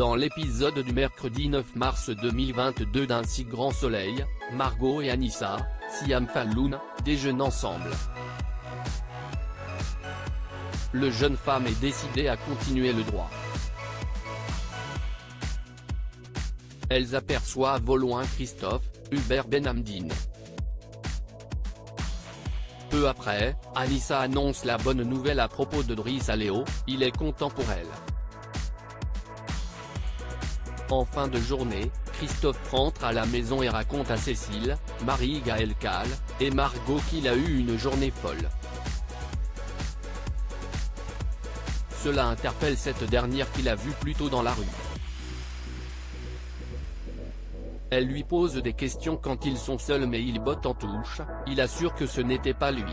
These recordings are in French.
Dans l'épisode du mercredi 9 mars 2022 d'Un si grand soleil, Margot et Anissa, Siam Falloun, déjeunent ensemble. Le jeune femme est décidée à continuer le droit. Elles aperçoivent au loin Christophe, Hubert Benhamdine. Peu après, Anissa annonce la bonne nouvelle à propos de Driss à Léo, il est content pour elle. En fin de journée, Christophe rentre à la maison et raconte à Cécile, Marie-Gaëlle Kahl, et Margot qu'il a eu une journée folle. Cela interpelle cette dernière qu'il a vue plus tôt dans la rue. Elle lui pose des questions quand ils sont seuls mais il botte en touche, il assure que ce n'était pas lui.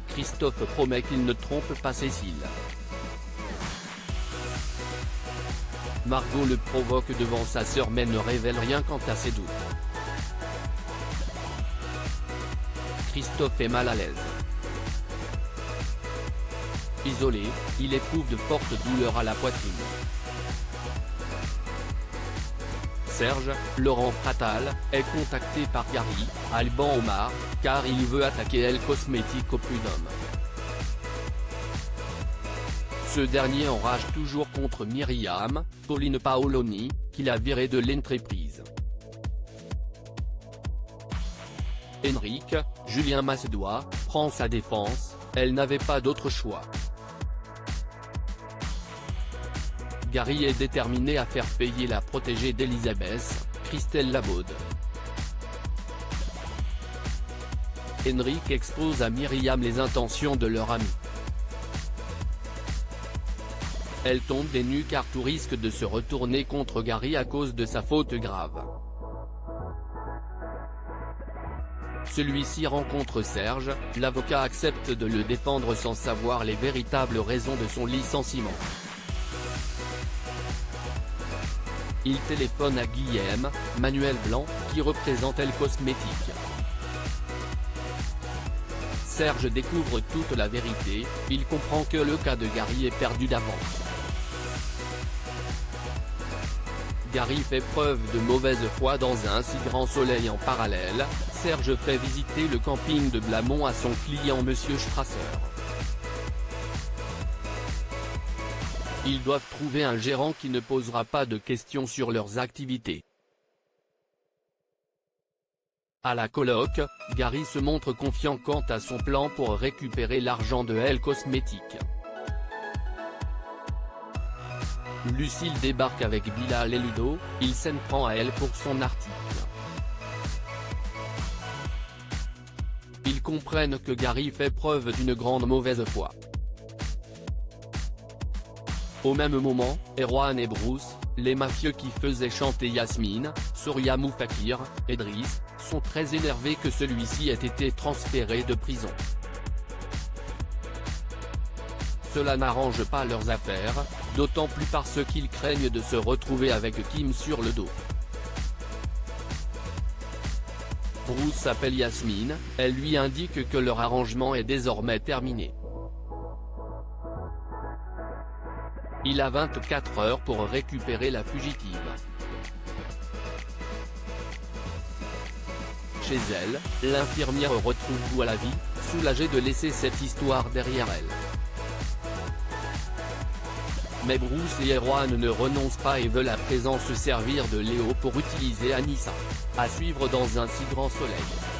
Christophe promet qu'il ne trompe pas Cécile. Margot le provoque devant sa sœur mais ne révèle rien quant à ses doutes. Christophe est mal à l'aise. Isolé, il éprouve de fortes douleurs à la poitrine. Serge, Laurent Pratal, est contacté par Gary, Alban Omar, car il veut attaquer Elle Cosmétique au prud'homme. Ce dernier enrage toujours contre Myriam, Pauline Paoloni, qui l'a viré de l'entreprise. Henrik, Julien Massedois, prend sa défense, elle n'avait pas d'autre choix. Gary est déterminé à faire payer la protégée d'Elisabeth, Christelle Labaude. Henrik expose à Myriam les intentions de leur ami. Elle tombe des nues car tout risque de se retourner contre Gary à cause de sa faute grave. Celui-ci rencontre Serge, l'avocat accepte de le défendre sans savoir les véritables raisons de son licenciement. Il téléphone à Guillaume, Manuel Blanc, qui représente Elle Cosmétique. Serge découvre toute la vérité, il comprend que le cas de Gary est perdu d'avance. Gary fait preuve de mauvaise foi dans Un si grand soleil. En parallèle, Serge fait visiter le camping de Blamont à son client Monsieur Strasser. Ils doivent trouver un gérant qui ne posera pas de questions sur leurs activités. À la coloc, Gary se montre confiant quant à son plan pour récupérer l'argent de Elle Cosmétique. Lucille débarque avec Bilal et Ludo, il s'en prend à elle pour son article. Ils comprennent que Gary fait preuve d'une grande mauvaise foi. Au même moment, Erwan et Bruce, les mafieux qui faisaient chanter Yasmine, Soria Moufakir, et Driss, sont très énervés que celui-ci ait été transféré de prison. Cela n'arrange pas leurs affaires, d'autant plus parce qu'ils craignent de se retrouver avec Kim sur le dos. Bruce appelle Yasmine, elle lui indique que leur arrangement est désormais terminé. Il a 24 heures pour récupérer la fugitive. Chez elle, l'infirmière retrouve goût à la vie, soulagée de laisser cette histoire derrière elle. Mais Bruce et Erwan ne renoncent pas et veulent à présent se servir de Léo pour utiliser Anissa. À suivre dans Un si grand soleil.